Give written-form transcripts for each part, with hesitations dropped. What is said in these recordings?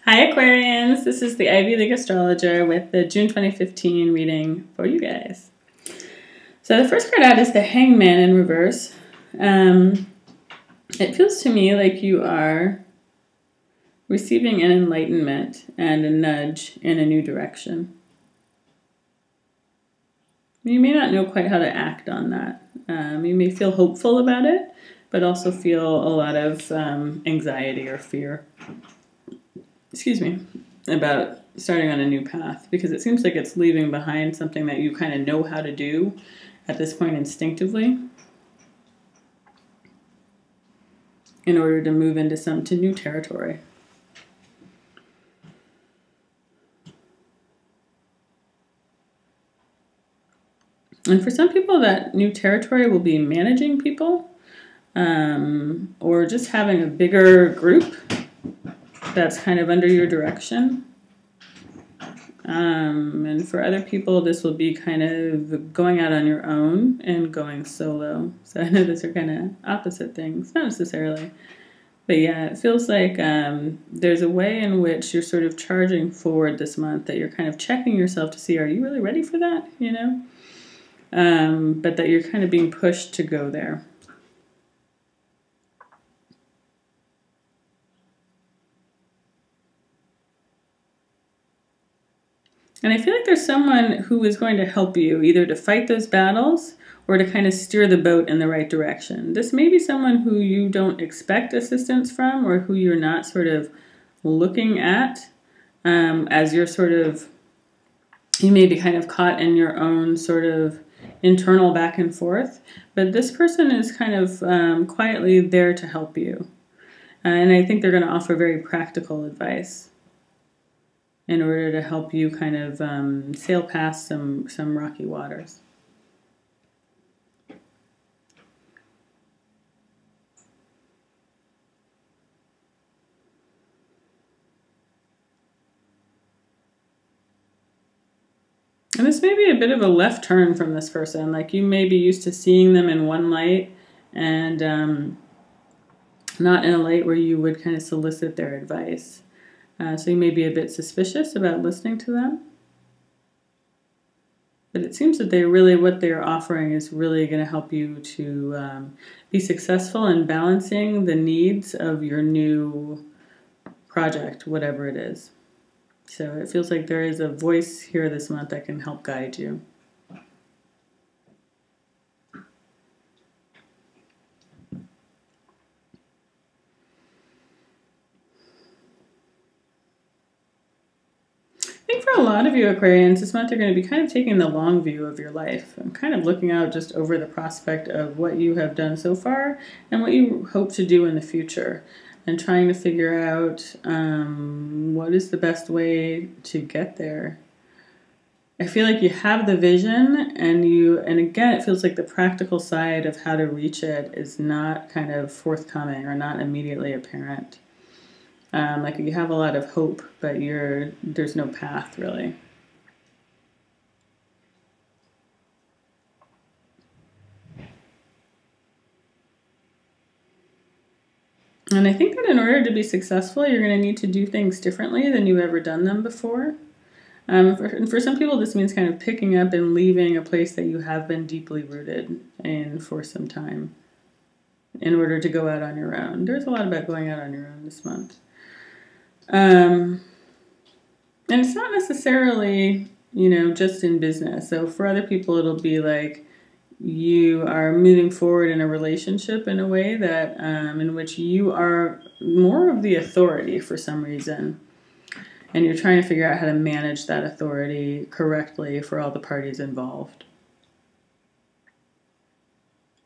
Hi Aquarians, this is the Vedic Astrologer with the June 2015 reading for you guys. So the first card out is the Hangman in reverse. It feels to me like you are receiving an enlightenment and a nudge in a new direction. You may not know quite how to act on that. You may feel hopeful about it, but also feel a lot of anxiety or fear. About starting on a new path, because it seems like it's leaving behind something that you kind of know how to do at this point instinctively in order to move into new territory. And for some people, that new territory will be managing people or just having a bigger group that's kind of under your direction. And for other people, this will be kind of going out on your own and going solo. So I know those are kind of opposite things, not necessarily. But yeah, it feels like there's a way in which you're sort of charging forward this month, that you're kind of checking yourself to see, are you really ready for that, but that you're kind of being pushed to go there. And I feel like there's someone who is going to help you either to fight those battles or to kind of steer the boat in the right direction. This may be someone who you don't expect assistance from, or who you're not sort of looking at as you're you may be kind of caught in your own sort of internal back and forth. But this person is kind of quietly there to help you. And I think they're going to offer very practical advice in order to help you kind of sail past some rocky waters. And this may be a bit of a left turn from this person. Like, you may be used to seeing them in one light and not in a light where you would kind of solicit their advice. So you may be a bit suspicious about listening to them. But it seems that what they're offering is really going to help you to be successful in balancing the needs of your new project, whatever it is. So it feels like there is a voice here this month that can help guide you. I think for a lot of you Aquarians, this month you're going to be kind of taking the long view of your life. I'm kind of looking out just over the prospect of what you have done so far and what you hope to do in the future, and trying to figure out what is the best way to get there. I feel like you have the vision, and again, it feels like the practical side of how to reach it is not kind of forthcoming or not immediately apparent. Like, you have a lot of hope, but there's no path really. And I think that in order to be successful, you're going to need to do things differently than you've ever done them before. For some people, this means kind of picking up and leaving a place that you have been deeply rooted in for some time in order to go out on your own. There's a lot about going out on your own this month. And it's not necessarily, just in business. So for other people, it'll be like you are moving forward in a relationship in a way that in which you are more of the authority for some reason. And you're trying to figure out how to manage that authority correctly for all the parties involved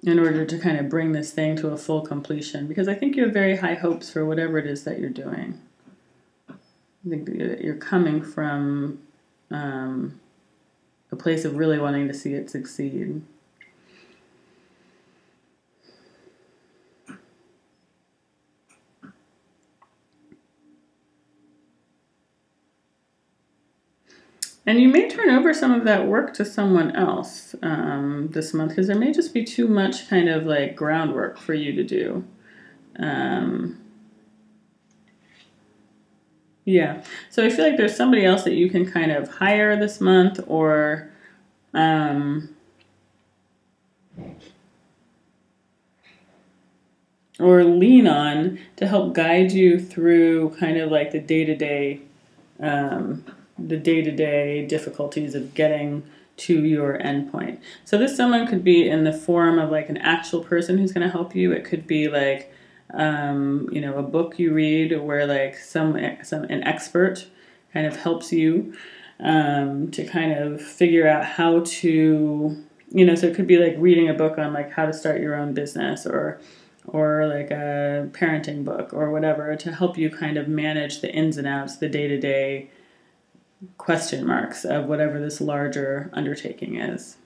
in order to kind of bring this thing to a full completion. Because I think you have very high hopes for whatever it is that you're doing. I think that you're coming from a place of really wanting to see it succeed. And you may turn over some of that work to someone else this month, because there may just be too much kind of like groundwork for you to do. Yeah. So I feel like there's somebody else that you can kind of hire this month, or lean on to help guide you through kind of like the day-to-day difficulties of getting to your endpoint. So this someone could be in the form of like an actual person who's going to help you. It could be like a book you read where like an expert kind of helps you to kind of figure out how to, so it could be like reading a book on like how to start your own business, or like a parenting book or whatever, to help you kind of manage the ins and outs, the day-to-day question marks of whatever this larger undertaking is.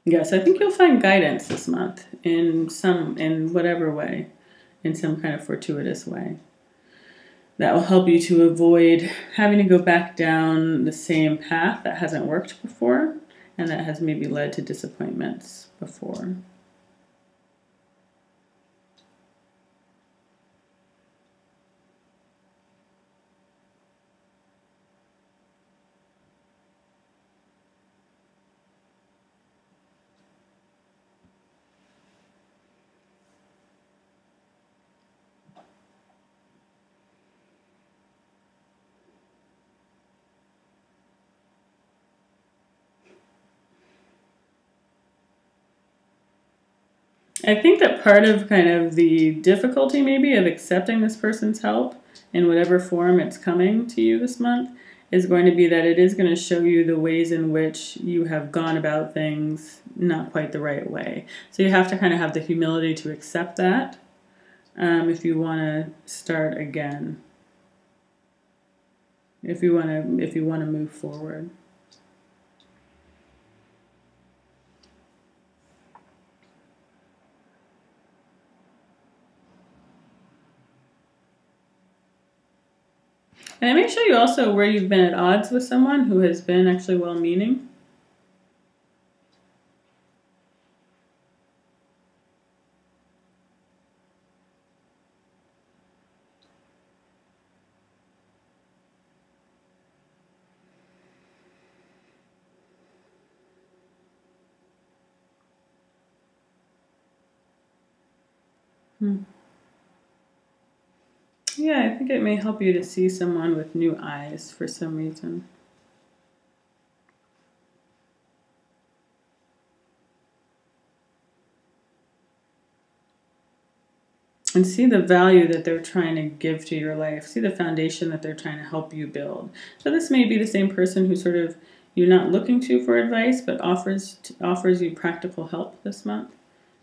Yes, I think you'll find guidance this month in whatever way, in some kind of fortuitous way. That will help you to avoid having to go back down the same path that hasn't worked before and that has maybe led to disappointments before. I think that part of kind of the difficulty maybe of accepting this person's help in whatever form it's coming to you this month is going to be that it is going to show you the ways in which you have gone about things not quite the right way. So you have to kind of have the humility to accept that if you want to start again, if you want to move forward. And I may show you also where you've been at odds with someone who has been actually well-meaning. Yeah, I think it may help you to see someone with new eyes for some reason. And see the value that they're trying to give to your life. See the foundation that they're trying to help you build. So this may be the same person who sort of you're not looking to for advice, but offers you practical help this month.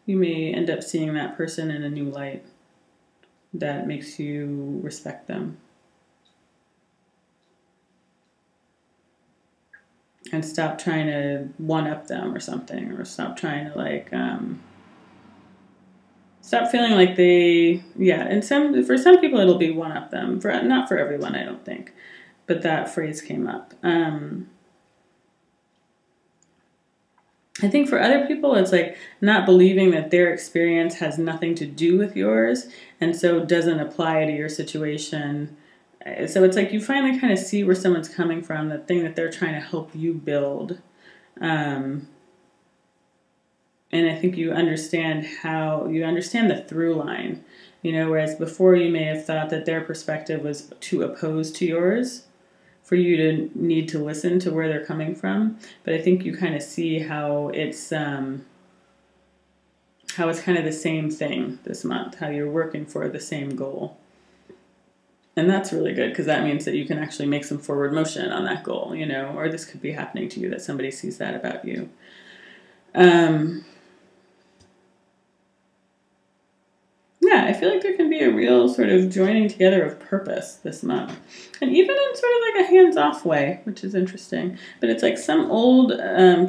You may end up seeing that person in a new light that makes you respect them. And stop trying to one-up them or something, or stop trying to stop feeling like and for some people it'll be one-up them. Not for everyone, I don't think. But that phrase came up. I think for other people, it's like not believing that their experience has nothing to do with yours and so doesn't apply to your situation. So it's like you finally kind of see where someone's coming from, the thing that they're trying to help you build. And I think you understand the through line, whereas before you may have thought that their perspective was too opposed to yours for you to need to listen to where they're coming from. But I think you kind of see how it's kind of the same thing this month, how you're working for the same goal. And that's really good because that means that you can actually make some forward motion on that goal, or this could be happening to you, that somebody sees that about you. Yeah, I feel like there can be a real sort of joining together of purpose this month. And even in sort of like a hands-off way, which is interesting. But it's like some old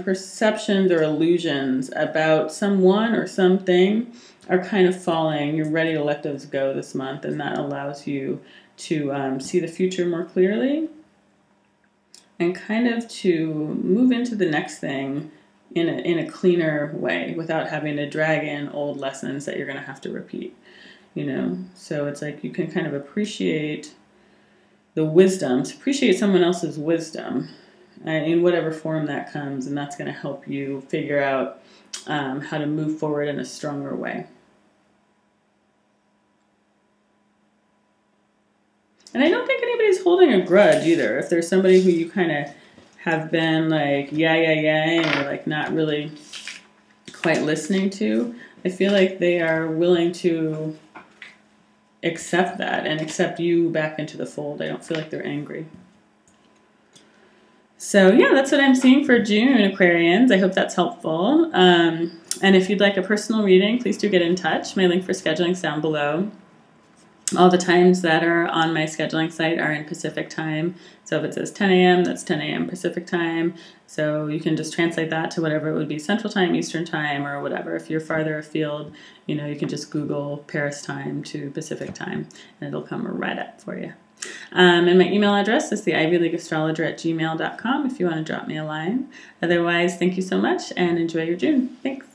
perceptions or illusions about someone or something are kind of falling. You're ready to let those go this month, and that allows you to see the future more clearly and kind of to move into the next thing in a cleaner way without having to drag in old lessons that you're going to have to repeat. So it's like you can kind of appreciate the wisdom, to appreciate someone else's wisdom in whatever form that comes, and that's going to help you figure out how to move forward in a stronger way. And I don't think anybody's holding a grudge either. If there's somebody who you kind of have been like, yeah, and you're like not really quite listening to, I feel like they are willing to accept that and accept you back into the fold. I don't feel like they're angry. So yeah, that's what I'm seeing for June, Aquarians. I hope that's helpful. And if you'd like a personal reading, please do get in touch. My link for scheduling is down below. All the times that are on my scheduling site are in Pacific time. So if it says 10 a.m., that's 10 a.m. Pacific time. So you can just translate that to whatever it would be, Central time, Eastern time, or whatever. If you're farther afield, you can just Google Paris time to Pacific time, and it'll come right up for you. And my email address is theivyleagueastrologer@gmail.com if you want to drop me a line. Otherwise, thank you so much, and enjoy your June. Thanks.